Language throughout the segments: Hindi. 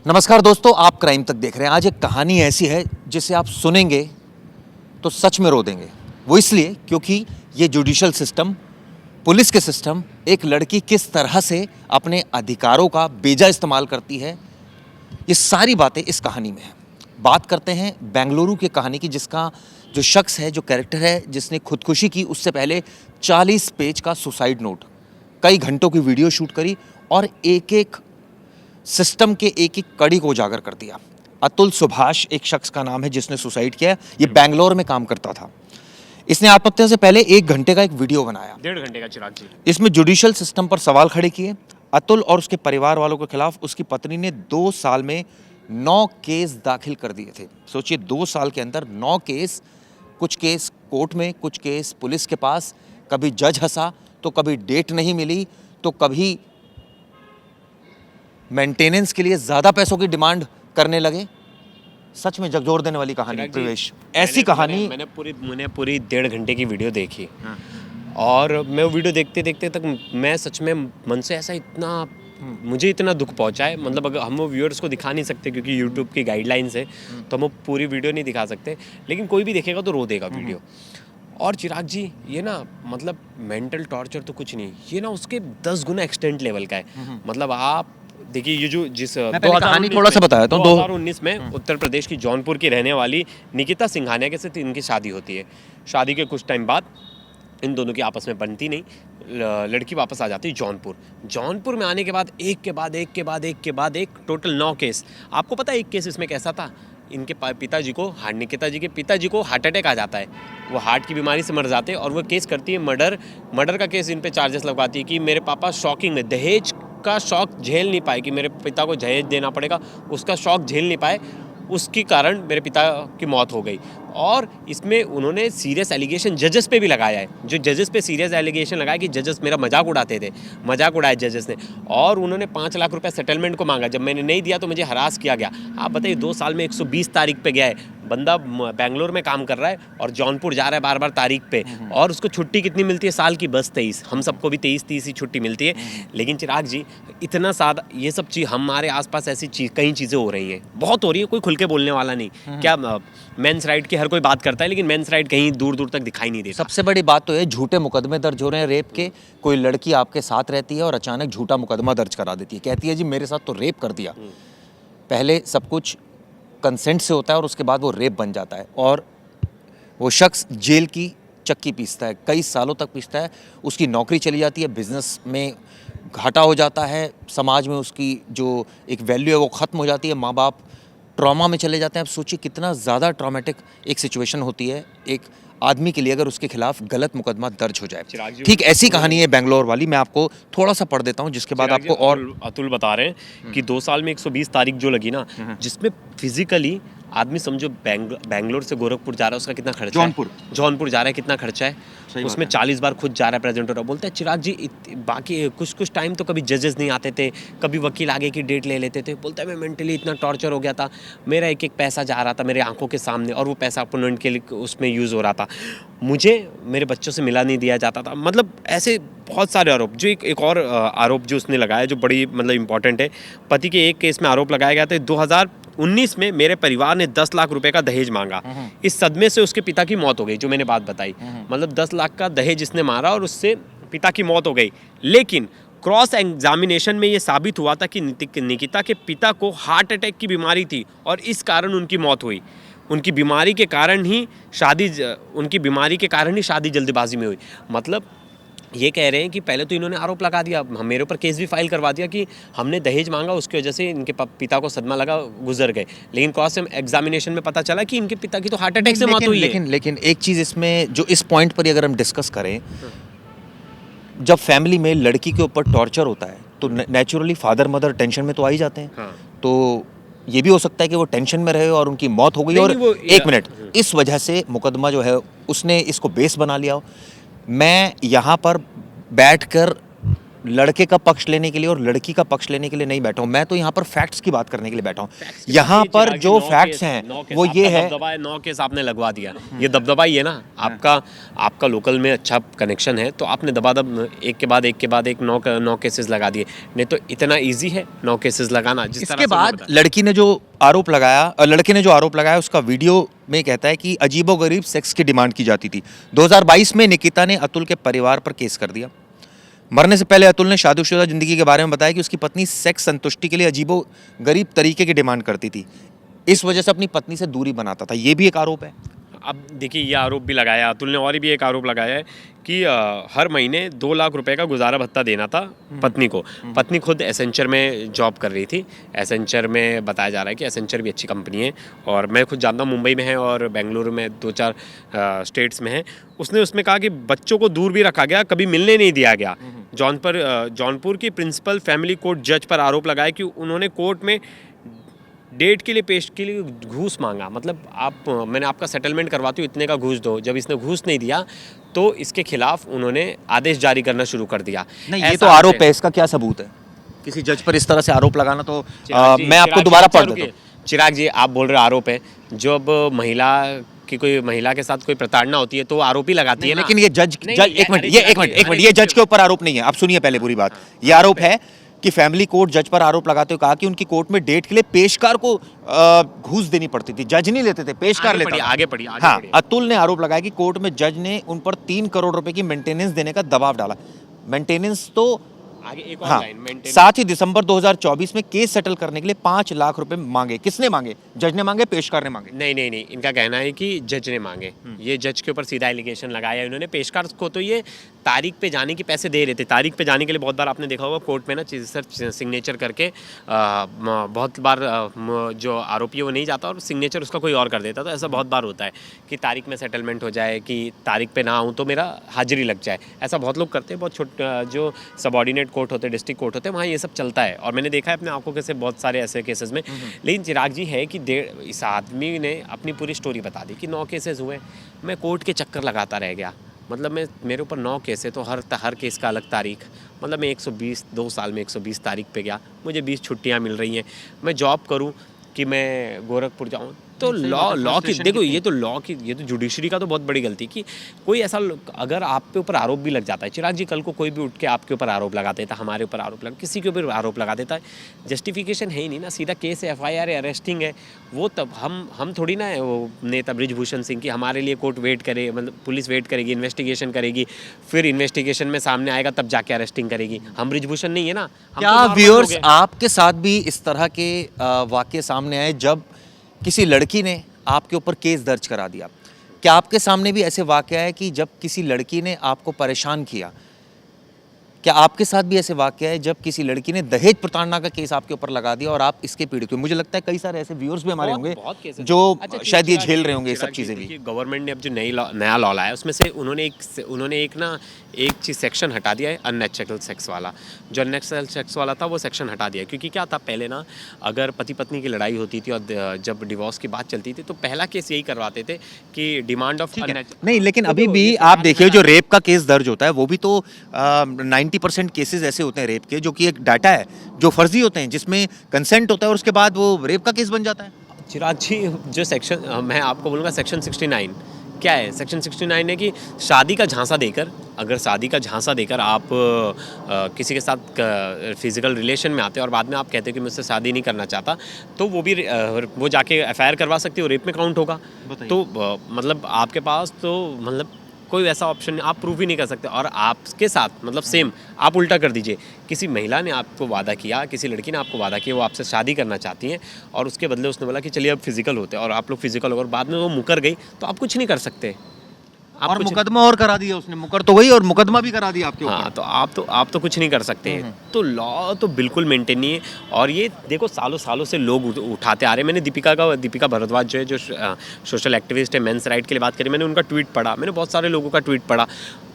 नमस्कार दोस्तों, आप क्राइम तक देख रहे हैं। आज एक कहानी ऐसी है जिसे आप सुनेंगे तो सच में रो देंगे। वो इसलिए क्योंकि ये जुडिशल सिस्टम, पुलिस के सिस्टम एक लड़की किस तरह से अपने अधिकारों का बेजा इस्तेमाल करती है, ये सारी बातें इस कहानी में है। बात करते हैं बेंगलुरु की कहानी की, जिसका जो शख्स है, जो कैरेक्टर है, जिसने खुदकुशी की उससे पहले 40 पेज का सुसाइड नोट, कई घंटों की वीडियो शूट करी और एक एक सिस्टम के एक एक कड़ी को उजागर कर दिया। अतुल सुभाष एक शख्स का नाम है जिसने सुसाइड किया। ये बैंगलोर में काम करता था। इसने आत्महत्या से पहले 1 घंटे का एक वीडियो बनाया, 1.5 घंटे का। चिराग जी, इसमें जुडिशल सिस्टम पर सवाल खड़े किए। अतुल और उसके परिवार वालों के खिलाफ उसकी पत्नी ने 2 साल में 9 केस दाखिल कर दिए थे। सोचिए, 2 साल के अंदर 9 केस, कुछ केस कोर्ट में, कुछ केस पुलिस के पास। कभी जज हंसा तो कभी डेट नहीं मिली तो कभी मेंटेनेंस के लिए ज्यादा पैसों की डिमांड करने लगे। सच में झकझोर देने वाली कहानी प्रवेश। ऐसी कहानी मैंने पूरी 1.5 घंटे की वीडियो देखी। और मैं वो वीडियो देखते देखते तक मैं सच में मन से ऐसा मुझे इतना दुख पहुंचा है। मतलब अगर हम वो व्यूअर्स को दिखा नहीं सकते क्योंकि यूट्यूब की गाइडलाइंस है, तो हम वो पूरी वीडियो नहीं दिखा सकते, लेकिन कोई भी देखेगा तो रो देगा वीडियो। और चिराग जी, ये ना मतलब मेंटल टॉर्चर तो कुछ नहीं, ये ना उसके 10 गुना एक्सटेंट लेवल का है। मतलब आप देखिए, ये जो जिस 2019 थोड़ा सा बताया था, 2019 में उत्तर प्रदेश की जौनपुर की रहने वाली निकिता सिंघानिया के साथ इनकी शादी होती है। शादी के कुछ टाइम बाद इन दोनों की आपस में बनती नहीं, लड़की वापस आ जाती है जौनपुर में आने के बाद एक के बाद एक टोटल 9 केस। आपको पता है एक केस इसमें कैसा था, इनके पिताजी को हार्ट अटैक आ जाता है, वो हार्ट की बीमारी से मर जाते हैं, और वो केस करती है मर्डर का केस इन पे चार्जेस लगवाती है कि मेरे पापा शॉकिंग में दहेज का शौक झेल नहीं पाए, कि मेरे पिता को दहेज देना पड़ेगा, उसका शौक झेल नहीं पाए, उसके कारण मेरे पिता की मौत हो गई। और इसमें उन्होंने सीरियस एलिगेशन जजेस पे भी लगाया है, जो जजेस पे सीरियस एलिगेशन लगाया कि जजेस मेरा मजाक उड़ाया जजेस ने। और उन्होंने 5 लाख रुपए सेटलमेंट को मांगा। जब मैंने नहीं दिया तो मुझे हरास किया गया। आप बताइए, 2 साल में 120 तारीख पे गया है बंदा, बेंगलोर में काम कर रहा है और जौनपुर जा रहा है बार तारीख पे, और उसको छुट्टी कितनी मिलती है साल की? बस 23। हम सबको भी 23 ही छुट्टी मिलती है। लेकिन चिराग जी, इतना सादा ये सब चीज़ हमारे आसपास ऐसी कई चीज़ें हो रही हैं, बहुत हो रही है, कोई खुल के बोलने वाला नहीं। क्या मेंस राइट की हर कोई बात करता है, लेकिन मेंस राइट कहीं दूर दूर तक दिखाई नहीं देता। सबसे बड़ी बात तो है, झूठे मुकदमे दर्ज हो रहे हैं रेप के। कोई लड़की आपके साथ रहती है और अचानक झूठा मुकदमा दर्ज करा देती है, कहती है जी मेरे साथ तो रेप कर दिया। पहले सब कुछ कंसेंट से होता है और उसके बाद वो रेप बन जाता है, और वो शख्स जेल की चक्की पीसता है, कई सालों तक पीसता है। उसकी नौकरी चली जाती है, बिजनेस में घाटा हो जाता है, समाज में उसकी जो एक वैल्यू है वो ख़त्म हो जाती है, माँ बाप ट्रॉमा में चले जाते हैं। अब सोचिए कितना ज़्यादा ट्रॉमेटिक एक सिचुएशन होती है एक आदमी के लिए अगर उसके खिलाफ गलत मुकदमा दर्ज हो जाए। ठीक ऐसी कहानी है बेंगलोर वाली। मैं आपको थोड़ा सा पढ़ देता हूँ, जिसके बाद आपको। और अतुल बता रहे हैं कि 2 साल में 120 तारीख जो लगी ना, जिसमें फिजिकली आदमी समझो बैंगलोर से गोरखपुर जा रहा है, उसका कितना खर्चा है? जौनपुर जा रहा है, कितना खर्चा है उसमें? 40 बार खुद जा रहा है, प्रेजेंट हो रहा है। बोलते हैं चिराग जी, बाकी कुछ टाइम तो कभी जजेस नहीं आते थे, कभी वकील आगे की डेट ले लेते थे। बोलता है मैं मेंटली इतना टॉर्चर हो गया था, मेरा एक पैसा जा रहा था मेरे आंखों के सामने, और वो पैसा अपोनेंट के लिए उसमें यूज़ हो रहा था। मुझे मेरे बच्चों से मिला नहीं दिया जाता था। मतलब ऐसे बहुत सारे आरोप। जो एक और आरोप जो उसने लगाया, जो बड़ी मतलब इंपॉर्टेंट है, पति के एक केस में आरोप लगाया गया था 2019 में मेरे परिवार ने 10 लाख रुपए का दहेज मांगा। इस सदमे से उसके पिता की मौत हो गई, जो मैंने बात बताई। मतलब 10 लाख का दहेज इसने मारा और उससे पिता की मौत हो गई। लेकिन क्रॉस एग्जामिनेशन में ये साबित हुआ था कि निकिता के पिता को हार्ट अटैक की बीमारी थी और इस कारण उनकी मौत हुई। उनकी बीमारी के कारण ही शादी जल्दीबाजी में हुई। मतलब ये कह रहे हैं कि पहले तो इन्होंने आरोप लगा दिया, मेरे ऊपर केस भी फाइल करवा दिया कि हमने दहेज मांगा, उसकी वजह से इनके पिता को सदमा लगा, गुजर गए। लेकिन क्रॉस एग्जामिनेशन में पता चला कि इनके पिता की तो हार्ट अटैक से मौत हुई है। लेकिन एक चीज़ इसमें, जो इस पॉइंट पर अगर हम डिस्कस करें, जब फैमिली में लड़की के ऊपर टॉर्चर होता है तो नेचुरली फादर मदर टेंशन में तो आ ही जाते हैं। तो ये भी हो सकता है कि वो टेंशन में रहे और उनकी मौत हो गई, और 1 मिनट इस वजह से मुकदमा जो है उसने इसको बेस बना लिया हो। मैं यहाँ पर बैठकर लड़के का पक्ष लेने के लिए और लड़की का पक्ष लेने के लिए नहीं बैठा हूँ। मैं तो यहाँ पर फैक्ट्स की बात करने के लिए बैठा हूँ। यहाँ पर जो फैक्ट्स हैं वो ये है, दबदबा है, 9 केस आपने लगवा दिया, ये दबदबा ही है ना आपका लोकल में अच्छा कनेक्शन है तो आपने दबादब एक के बाद एक 9 केसेस लगा दिए। नहीं तो इतना इजी है 9 केसेस लगाना। जिस तरह इसके से बाद लड़के ने जो आरोप लगाया उसका वीडियो में कहता है कि अजीबोगरीब सेक्स की डिमांड की जाती थी। 2022 में निकिता ने अतुल के परिवार पर केस कर दिया। मरने से पहले अतुल ने शादीशुदा जिंदगी के बारे में बताया कि उसकी पत्नी सेक्स संतुष्टि के लिए अजीबोगरीब तरीके की डिमांड करती थी, इस वजह से अपनी पत्नी से दूरी बनाता था। ये भी एक आरोप है। अब देखिए ये आरोप भी लगाया अतुल ने, और भी एक आरोप लगाया है कि हर महीने 2 लाख रुपए का गुजारा भत्ता देना था पत्नी को। पत्नी खुद एसेंचर में जॉब कर रही थी। एसेंचर में बताया जा रहा है कि एसेंचर भी अच्छी कंपनी है, और मैं खुद जानता हूँ मुंबई में है और बेंगलुरु में 2-4 स्टेट्स में है। उसने उसमें कहा कि बच्चों को दूर भी रखा गया, कभी मिलने नहीं दिया गया। जौनपुर की प्रिंसिपल फैमिली कोर्ट जज पर आरोप लगाया कि उन्होंने कोर्ट में डेट के लिए पेश के लिए घूस मांगा। मतलब मैंने आपका सेटलमेंट करवाती हूँ, इतने का घूस दो। जब इसने घूस नहीं दिया तो इसके खिलाफ उन्होंने आदेश जारी करना शुरू कर दिया। नहीं, ये तो आरोप है, इसका क्या सबूत है? किसी जज पर इस तरह से आरोप लगाना तो मैं आपको दोबारा पढ़ देता हूँ। चिराग जी, आप बोल रहे आरोप है, जब कोई महिला के साथ कोई प्रताड़ना होती है तो आरोप ही लगाती है ना। लेकिन ये जज एक मिनट ये जज के ऊपर आरोप नहीं है। आप सुनिए पहले पूरी बात। ये आरोप है कि फैमिली कोर्ट जज पर आरोप लगाते हुए कहा कि उनकी कोर्ट में डेट के लिए पेशकार को घूस देनी पड़ती थी। जज नहीं लेते थे, पेशकार लेता था। आगे पढ़िए। हाँ, अतुल ने आरोप लगाया कि कोर्ट में जज ने उन पर 3 करोड़ रुपए की मेंटेनेंस देने का दबाव डाला। मेंटेनेंस तो आगे एक और हाँ, लाइन। साथ ही दिसंबर 2024 में केस सेटल करने के लिए 5 लाख रुपए मांगे। किसने मांगे? जज ने मांगे, पेशकार ने मांगे? नहीं, इनका कहना है कि जज ने मांगे। ये जज के ऊपर सीधा एलिगेशन लगाया इन्होंने। पेशकार को तो ये तारीख पे जाने के पैसे दे रहे थे। तारीख पे जाने के लिए बहुत बार आपने देखा होगा कोर्ट में ना सिग्नेचर करके बहुत बार जो आरोपी है वो नहीं जाता और सिग्नेचर उसका कोई और कर देता। तो ऐसा बहुत बार होता है कि तारीख में सेटलमेंट हो जाए, कि तारीख पे ना आऊँ तो मेरा हाजिरी लग जाए। ऐसा बहुत लोग करते हैं। बहुत जो सबऑर्डिनेट कोर्ट होते हैं, डिस्ट्रिक्ट कोर्ट होते हैं, वहाँ ये सब चलता है। और मैंने देखा है अपने आंखों के से बहुत सारे ऐसे केसेस में। लेकिन चिराग जी है कि इस आदमी ने अपनी पूरी स्टोरी बता दी कि 9 केसेस हुए, मैं कोर्ट के चक्कर लगाता रह गया। मतलब मेरे ऊपर 9 केस है तो हर केस का अलग तारीख। मतलब मैं 2 साल में 120 तारीख पे गया, मुझे 20 छुट्टियाँ मिल रही हैं। मैं जॉब करूँ कि मैं गोरखपुर जाऊँ, तो लॉ की देखो, ये तो जुडिशरी का तो बहुत बड़ी गलती कि कोई ऐसा अगर आप पे ऊपर आरोप भी लग जाता है। चिराग जी, कल को कोई भी उठ के आपके ऊपर आरोप लगा देता, हमारे ऊपर आरोप लगा, किसी के ऊपर आरोप लगा देता है, जस्टिफिकेशन है ही नहीं ना, सीधा केस है, FIR है, अरेस्टिंग है। वो तब हम थोड़ी ना है वो नेता ब्रिजभूषण सिंह की हमारे लिए कोर्ट वेट करे, मतलब पुलिस वेट करेगी, इन्वेस्टिगेशन करेगी, फिर इन्वेस्टिगेशन में सामने आएगा तब जाके अरेस्टिंग करेगी। हम ब्रिजभूषण नहीं है ना। क्या व्यूअर्स, आपके साथ भी इस तरह के वाकये सामने आए जब किसी लड़की ने आपके ऊपर केस दर्ज करा दिया? क्या आपके सामने भी ऐसे वाकया है कि जब किसी लड़की ने आपको परेशान किया? क्या आपके साथ भी ऐसे वाकया है जब किसी लड़की ने दहेज प्रताड़ना का केस आपके ऊपर लगा दिया और आप इसके पीड़ित हुए? मुझे लगता है कई सारे ऐसे व्यूअर्स भी हमारे होंगे जो शायद ये झेल रहे होंगे ये सब चीज़ें भी। गवर्नमेंट ने अब जो नया लॉ लाया उसमें से उन्होंने एक चीज़ सेक्शन हटा दिया है, अननेचुरल सेक्स वाला। जो अननेचुरल सेक्स वाला था वो सेक्शन हटा दिया, क्योंकि क्या था पहले ना, अगर पति पत्नी की लड़ाई होती थी और जब डिवोर्स की बात चलती थी तो पहला केस यही करवाते थे कि डिमांड ऑफ नहीं, लेकिन अभी भी आप देखिए जो रेप का केस दर्ज होता है वो भी तो 90% केसेस ऐसे होते हैं रेप के, जो कि एक डाटा है, जो फर्जी होते हैं, जिसमें कंसेंट होता है और उसके बाद वो रेप का केस बन जाता है। चिराग जी, जो सेक्शन मैं आपको बोलूँगा सेक्शन 69 क्या है? सेक्शन 69 है कि शादी का झांसा देकर, अगर शादी का झांसा देकर आप किसी के साथ फिजिकल रिलेशन में आते हैं और बाद में आप कहते हैं कि मुझसे शादी नहीं करना चाहता, तो वो जाके FIR करवा सकते हो, रेप में काउंट होगा। तो मतलब आपके पास तो मतलब कोई ऐसा ऑप्शन नहीं, आप प्रूव ही नहीं कर सकते। और आपके साथ मतलब सेम आप उल्टा कर दीजिए, किसी महिला ने आपको वादा किया, किसी लड़की ने आपको वादा किया वो आपसे शादी करना चाहती हैं, और उसके बदले उसने बोला कि चलिए अब फिजिकल होते हैं, और आप लोग फिजिकल हो और बाद में वो मुकर गई, तो आप कुछ नहीं कर सकते। और मुकदमा और करा दिया उसने, मुकर तो गई और मुकदमा भी करा दिया आपके ऊपर। हाँ, तो आप तो कुछ नहीं कर सकते। तो लॉ तो बिल्कुल मेंटेन नहीं है। और ये देखो सालों से लोग उठाते आ रहे हैं। मैंने दीपिका भारद्वाज जो सोशल एक्टिविस्ट है, मेंस राइट के लिए बात करी, मैंने उनका ट्वीट पढ़ा, मैंने बहुत सारे लोगों का ट्वीट पढ़ा,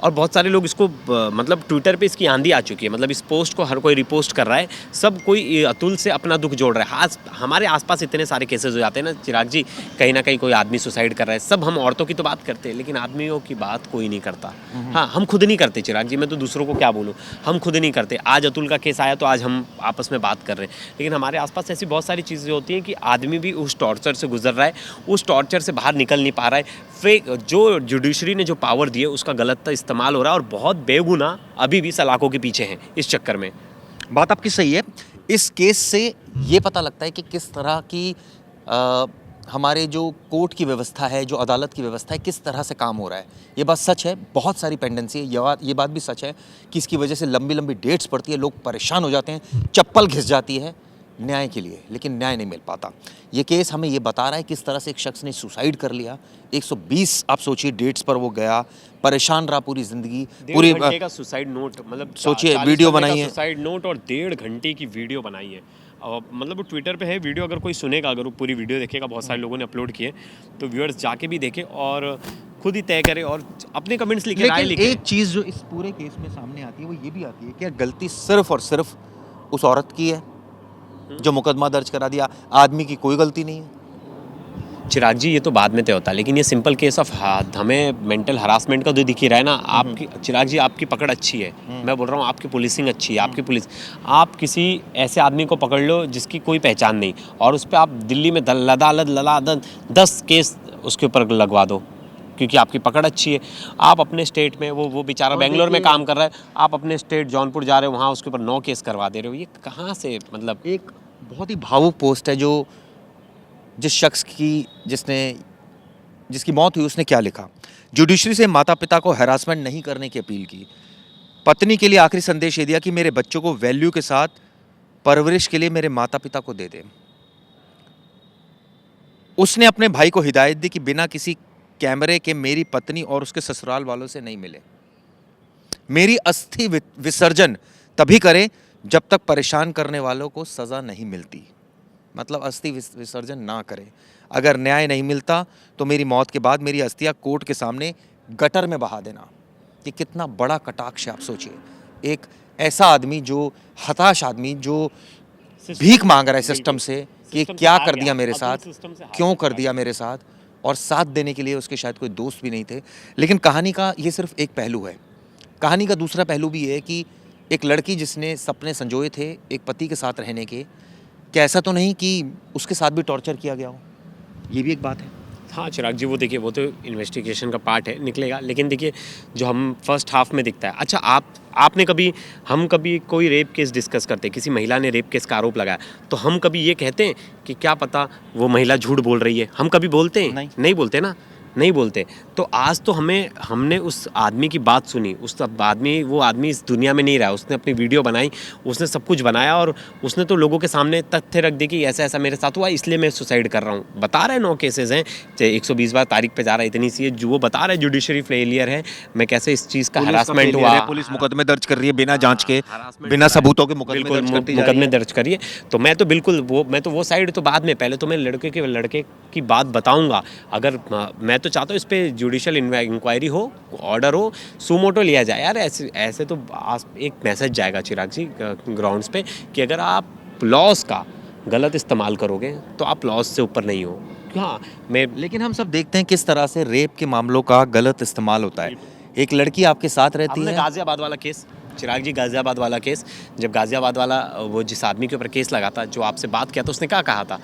और बहुत सारे लोग इसको मतलब ट्विटर पे इसकी आंधी आ चुकी है, मतलब इस पोस्ट को हर कोई रिपोस्ट कर रहा है, सब कोई अतुल से अपना दुख जोड़ रहा है। हमारे आसपास इतने सारे केसेस हो जाते हैं ना चिराग जी, कहीं ना कहीं कोई आदमी सुसाइड कर रहा है, सब हम औरतों की तो बात करते हैं लेकिन आदमियों की बात कोई नहीं करता। हाँ, हम खुद नहीं करते चिराग जी, मैं तो दूसरों को क्या बोलूँ, हम खुद नहीं करते। आज अतुल का केस आया तो आज हम आपस में बात कर रहे हैं, लेकिन हमारे आसपास ऐसी बहुत सारी चीज़ें होती हैं कि आदमी भी उस टॉर्चर से गुजर रहा है, उस टॉर्चर से बाहर निकल नहीं पा रहा है। फेक जो जुडिशरी ने जो पावर दी है उसका गलत इस्तेमाल हो रहा है, और बहुत बेगुनाह अभी भी सलाखों के पीछे हैं इस चक्कर में। बात आपकी सही है। इस केस से ये पता लगता है कि किस तरह की हमारे जो कोर्ट की व्यवस्था है, जो अदालत की व्यवस्था है, किस तरह से काम हो रहा है। ये बात सच है, बहुत सारी पेंडेंसी है। ये बात भी सच है कि इसकी वजह से लंबी लंबी डेट्स पड़ती है, लोग परेशान हो जाते हैं, चप्पल घिस जाती है न्याय के लिए, लेकिन न्याय नहीं मिल पाता। ये केस हमें ये बता रहा है किस तरह से एक शख्स ने सुसाइड कर लिया। 120 आप सोचिए डेट्स पर वो गया, परेशान रहा पूरी ज़िंदगी। पूरी घंटे का सुसाइड नोट, मतलब सोचिए वीडियो बनाई है, सुसाइड नोट, और 1.5 घंटे की वीडियो बनाई है। मतलब वो ट्विटर पे है वीडियो, अगर कोई सुनेगा, अगर वो पूरी वीडियो देखेगा, बहुत सारे लोगों ने अपलोड किए, तो व्यूअर्स जाके भी देखें और खुद ही तय करें और अपने कमेंट्स लिखे, राय लिखें। एक चीज़ जो इस पूरे केस में सामने आती है वो ये भी आती है कि गलती सिर्फ और सिर्फ उस औरत की है जो मुकदमा दर्ज करा दिया, आदमी की कोई गलती नहीं है। चिराग जी, ये तो बाद में तय होता है, लेकिन ये सिंपल केस ऑफ हमें मेंटल हरासमेंट का जो दिख ही रहा है ना, आपकी चिराग जी आपकी पकड़ अच्छी है, मैं बोल रहा हूँ आपकी पुलिसिंग अच्छी है, आपकी पुलिस, आप किसी ऐसे आदमी को पकड़ लो जिसकी कोई पहचान नहीं, और उस पर आप दिल्ली में लदालद 10 केस उसके ऊपर लगवा दो, क्योंकि आपकी पकड़ अच्छी है। आप अपने स्टेट में, वो बेचारा बेंगलोर में काम कर रहा है, आप अपने स्टेट जौनपुर जा रहे हो, वहाँ उसके ऊपर 9 केस करवा दे रहे हो, ये कहाँ से, मतलब। एक बहुत ही भावुक पोस्ट है जो जिस शख्स की जिसकी मौत हुई उसने क्या लिखा। जुडिशरी से माता पिता को हैरासमेंट नहीं करने की अपील की। पत्नी के लिए आखिरी संदेश ये दिया कि मेरे बच्चों को वैल्यू के साथ परवरिश के लिए मेरे माता पिता को दे दे। उसने अपने भाई को हिदायत दी कि बिना किसी कैमरे के मेरी पत्नी और उसके ससुराल वालों से नहीं मिले। मेरी अस्थि विसर्जन तभी करें जब तक परेशान करने वालों को सजा नहीं मिलती। मतलब अस्थि विसर्जन ना करें। अगर न्याय नहीं मिलता तो मेरी मौत के बाद मेरी अस्थियां कोर्ट के सामने गटर में बहा देना। ये कितना बड़ा कटाक्ष है, आप सोचिए। एक ऐसा आदमी, जो हताश आदमी, जो भीख मांग रहा है सिस्टम से कि क्या कर दिया मेरे साथ, क्यों कर दिया मेरे साथ, और साथ देने के लिए उसके शायद कोई दोस्त भी नहीं थे। लेकिन कहानी का ये सिर्फ एक पहलू है। कहानी का दूसरा पहलू भी है कि एक लड़की जिसने सपने संजोए थे एक पति के साथ रहने के, क्या ऐसा तो नहीं कि उसके साथ भी टॉर्चर किया गया हो? ये भी एक बात है। हाँ चिराग जी, वो देखिए, वो तो इन्वेस्टिगेशन का पार्ट है, निकलेगा। लेकिन देखिए, जो हम फर्स्ट हाफ में दिखता है, अच्छा आपने हम कभी कोई रेप केस डिस्कस करते हैं, किसी महिला ने रेप केस का आरोप लगाया, तो हम कभी ये कहते हैं कि क्या पता वो महिला झूठ बोल रही है? हम कभी बोलते हैं? नहीं बोलते ना, नहीं बोलते। तो आज तो हमने उस आदमी की बात सुनी, वो आदमी इस दुनिया में नहीं रहा, उसने अपनी वीडियो बनाई, उसने सब कुछ बनाया, और उसने तो लोगों के सामने तथ्य रख दी कि ऐसा ऐसा मेरे साथ हुआ, इसलिए मैं सुसाइड कर रहा हूँ। बता रहे 9 केसेस हैं, 120 बार तारीख पे जा रहा है, इतनी सी है, जो वो बता रहे जुडिशरी फेलियर है, मैं कैसे इस चीज़ का हरासमेंट हुआ। पुलिस मुकदमे दर्ज कर रही है बिना जांच के, बिना सबूतों के मुकदमे दर्ज करिए। तो मैं तो बिल्कुल वो साइड तो बाद में, पहले तो मैं लड़के की बात बताऊँगा। अगर मैं तो चाहता हूँ इस पे जुडिशियल इंक्वायरी हो, ऑर्डर हो, सुमोटो लिया जाए यार। ऐसे तो एक मैसेज जाएगा चिराग जी ग्राउंड्स पे कि अगर आप लॉस का गलत इस्तेमाल करोगे तो आप लॉस से ऊपर नहीं हो। हाँ, लेकिन हम सब देखते हैं किस तरह से रेप के मामलों का गलत इस्तेमाल होता है। एक लड़की आपके साथ रहती है। गाजियाबाद वाला केस, चिराग जी, गाजियाबाद वाला केस, जब गाजियाबाद वाला वो जिस आदमी के ऊपर केस लगा था, जो आपसे बात किया था, उसने क्या कहा था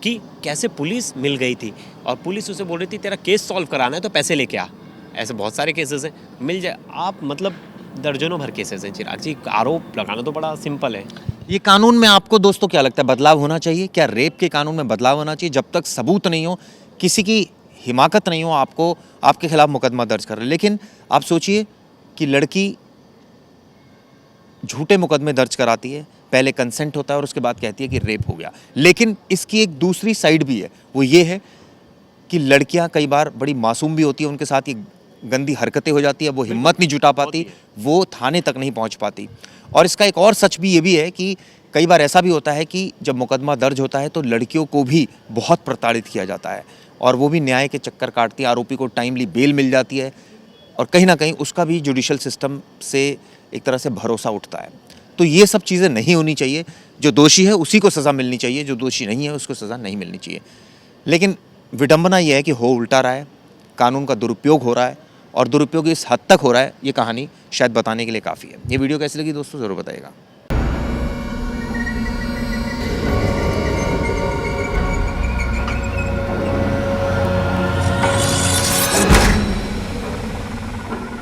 कि कैसे पुलिस मिल गई थी और पुलिस उसे बोल रही थी तेरा केस सॉल्व कराना है तो पैसे लेके आ। ऐसे बहुत सारे केसेस हैं, मिल जाए आप, मतलब दर्जनों भर केसेस हैं चिराग जी। आरोप लगाना तो बड़ा सिंपल है। ये कानून में आपको दोस्तों क्या लगता है, बदलाव होना चाहिए क्या? रेप के कानून में बदलाव होना चाहिए? जब तक सबूत नहीं हो, किसी की हिमाकत नहीं हो, आपके खिलाफ मुकदमा दर्ज कर रहे। लेकिन आप सोचिए कि लड़की झूठे मुकदमे दर्ज कराती है, पहले कंसेंट होता है और उसके बाद कहती है कि रेप हो गया। लेकिन इसकी एक दूसरी साइड भी है, वो ये है कि लड़कियां कई बार बड़ी मासूम भी होती है, उनके साथ ये गंदी हरकतें हो जाती है, वो हिम्मत नहीं जुटा पाती, वो थाने तक नहीं पहुंच पाती। और इसका एक और सच भी ये भी है कि कई बार ऐसा भी होता है कि जब मुकदमा दर्ज होता है तो लड़कियों को भी बहुत प्रताड़ित किया जाता है और वो भी न्याय के चक्कर काटती है। आरोपी को टाइमली बेल मिल जाती है, और कहीं ना कहीं उसका भी जुडिशल सिस्टम से एक तरह से भरोसा उठता है। तो ये सब चीज़ें नहीं होनी चाहिए। जो दोषी है उसी को सज़ा मिलनी चाहिए, जो दोषी नहीं है उसको सज़ा नहीं मिलनी चाहिए। लेकिन विडंबना ये है कि हो उल्टा रहा है, कानून का दुरुपयोग हो रहा है, और दुरुपयोग इस हद तक हो रहा है, ये कहानी शायद बताने के लिए काफ़ी है। ये वीडियो कैसी लगी दोस्तों ज़रूर बताइएगा।